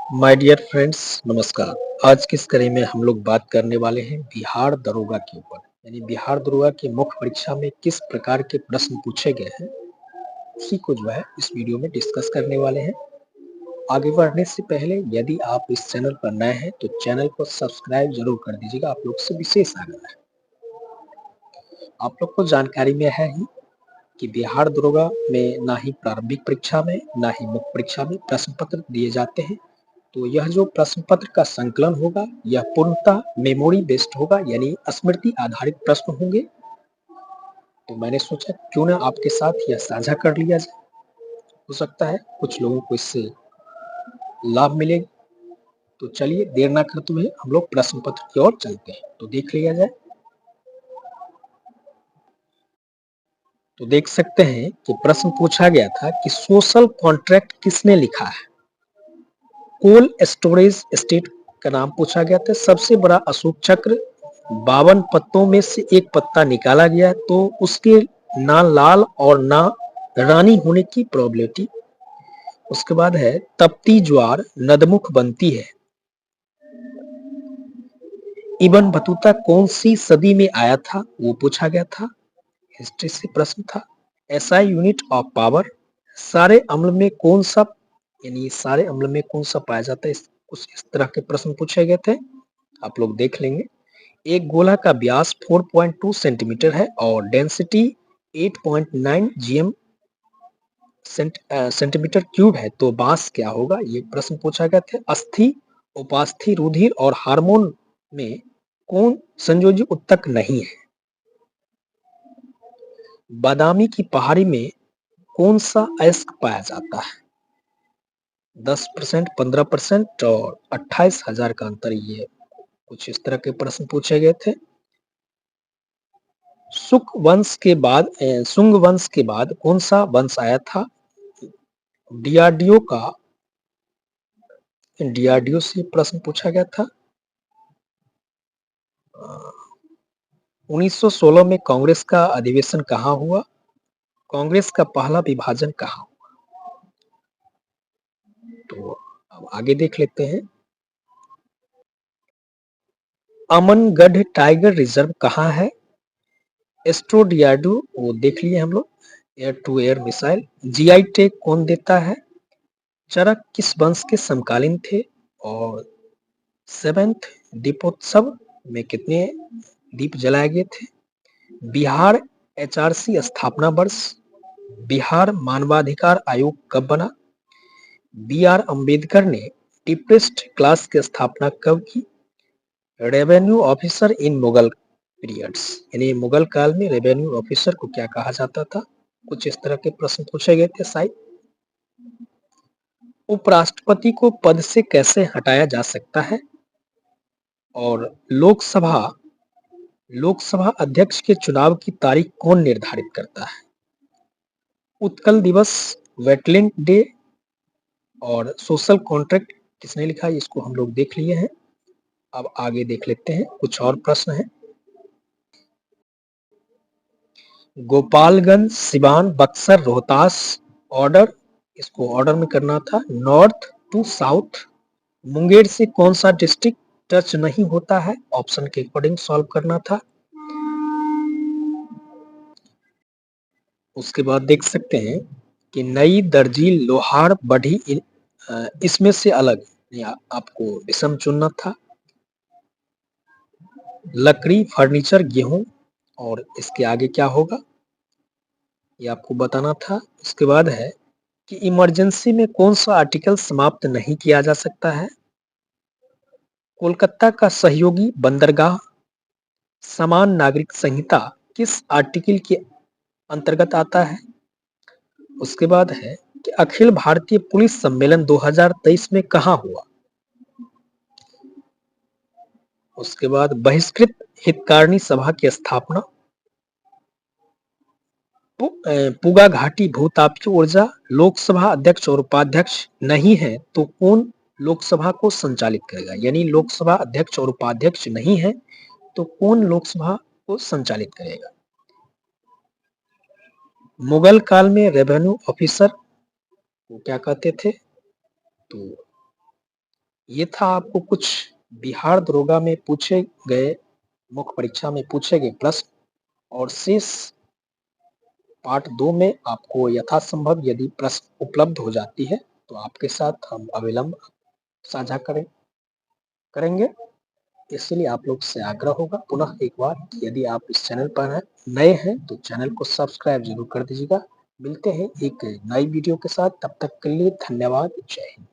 My dear friends, नमस्कार। आज की इस कड़ी में हम लोग बात करने वाले हैं बिहार दरोगा के ऊपर। यानी बिहार दरोगा की मुख्य परीक्षा में किस प्रकार के प्रश्न पूछे गए हैं, उसी को जो है इस वीडियो में डिस्कस करने वाले हैं। आगे बढ़ने से पहले यदि आप इस चैनल पर नए हैं तो चैनल को सब्सक्राइब जरूर कर दीजिएगा। आप लोग से विशेष आग्रह है। आप लोग को जानकारी में है ही कि बिहार दरोगा में ना ही प्रारंभिक परीक्षा में ना ही मुख्य परीक्षा में प्रश्न पत्र दिए जाते हैं। तो यह जो प्रश्न पत्र का संकलन होगा यह पूर्णतः मेमोरी बेस्ड होगा, यानी स्मृति आधारित प्रश्न होंगे। तो मैंने सोचा क्यों ना आपके साथ यह साझा कर लिया जाए। हो सकता है कुछ लोगों को इससे लाभ मिले। तो चलिए देर ना करते हुए हम लोग प्रश्न पत्र की ओर चलते हैं। तो देख लिया जाए। तो देख सकते हैं कि प्रश्न पूछा गया था कि सोशल कॉन्ट्रैक्ट किसने लिखा है। कोल स्टोरेज स्टेट का नाम पूछा गया था। सबसे बड़ा अशोक चक्र 52 पत्तों में से एक पत्ता निकाला गया तो उसके ना लाल और ना रानी होने की प्रोबेबिलिटी। उसके बाद है तपती ज्वार नदमुख बनती है। इब्न बतूता कौन सी सदी में आया था, वो पूछा गया था। हिस्ट्री से प्रश्न था। SI unit of power. सारे अम्ल में कौन सा, यानी सारे अम्ल में कौन सा पाया जाता है, कुछ इस तरह के प्रश्न पूछे गए थे। आप लोग देख लेंगे। एक गोला का व्यास 4.2 सेंटीमीटर है और डेंसिटी 8.9 जीएम सेंटीमीटर क्यूब है। तो बांस क्या होगा, ये प्रश्न पूछा गया था। अस्थि, उपास्थि, रुधिर और हार्मोन में कौन संयोजी उत्तक नहीं है। बादामी की पहाड़ी में कौन सा अयस्क पाया जाता है। 10%, 15% और 28,000 का अंतर। ये कुछ इस तरह के प्रश्न पूछे गए थे। सुंग वंश के बाद कौन सा वंश आया था। डीआरडीओ से प्रश्न पूछा गया था। 1916 में कांग्रेस का अधिवेशन कहाँ हुआ। कांग्रेस का पहला विभाजन कहाँ हुआ। तो अब आगे देख लेते हैं। अमनगढ़ टाइगर रिजर्व कहाँ है। एस्ट्रोडियाडो वो देख लिए हम लोग। Air to air missile. GI tag कौन देता है। चरक किस वंश के समकालीन थे। और सेवेंथ दीपोत्सव में कितने दीप जलाए गए थे। बिहार एचआरसी स्थापना वर्ष। बिहार मानवाधिकार आयोग कब बना। बी आर अम्बेडकर ने डिप्रेस्ड क्लास की स्थापना कब की। Revenue officer in Mughal periods, यानी मुगल काल में रेवेन्यू ऑफिसर को क्या कहा जाता था। कुछ इस तरह के प्रश्न पूछे गए थे शायद। उपराष्ट्रपति को पद से कैसे हटाया जा सकता है। और लोकसभा अध्यक्ष के चुनाव की तारीख कौन निर्धारित करता है। उत्कल दिवस, वेटलैंड डे और सोशल कॉन्ट्रैक्ट किसने लिखा है, इसको हम लोग देख लिए हैं। अब आगे देख लेते हैं, कुछ और प्रश्न है। गोपालगंज, सिवान, बक्सर, रोहतास ऑर्डर, इसको ऑर्डर में करना था, नॉर्थ टू साउथ। मुंगेर से कौन सा डिस्ट्रिक्ट टच नहीं होता है, ऑप्शन के अकॉर्डिंग सॉल्व करना था। उसके बाद देख सकते हैं कि नई दर्जी, लोहार, बढ़ी, इसमें से अलग आपको विषम चुनना था। लकड़ी, फर्नीचर, गेहूं और इसके आगे क्या होगा ये आपको बताना था। उसके बाद है कि इमरजेंसी में कौन सा आर्टिकल समाप्त नहीं किया जा सकता है। कोलकाता का सहयोगी बंदरगाह। समान नागरिक संहिता किस आर्टिकल के अंतर्गत आता है। उसके बाद है कि अखिल भारतीय पुलिस सम्मेलन 2023 में कहाँ हुआ। उसके बाद बहिष्कृत हितकारिणी सभा की स्थापना। पुगा घाटी भूतापीय ऊर्जा। लोकसभा अध्यक्ष और उपाध्यक्ष नहीं है तो कौन लोकसभा को संचालित करेगा, यानी लोकसभा अध्यक्ष और उपाध्यक्ष नहीं है तो कौन लोकसभा को संचालित करेगा। मुगल काल में रेवेन्यू ऑफिसर को क्या कहते थे। तो ये था आपको कुछ बिहार दरोगा में पूछे गए मुख्य परीक्षा में पूछे गए प्रश्न और शेष पार्ट 2 में आपको यथासंभव यदि प्रश्न उपलब्ध हो जाती है तो आपके साथ हम अविलंब साझा करेंगे। इसलिए आप लोग से आग्रह होगा पुनः एक बार कि यदि आप इस चैनल पर नए हैं तो चैनल को सब्सक्राइब जरूर कर दीजिएगा। मिलते हैं एक नई वीडियो के साथ, तब तक के लिए धन्यवाद। जय हिंद।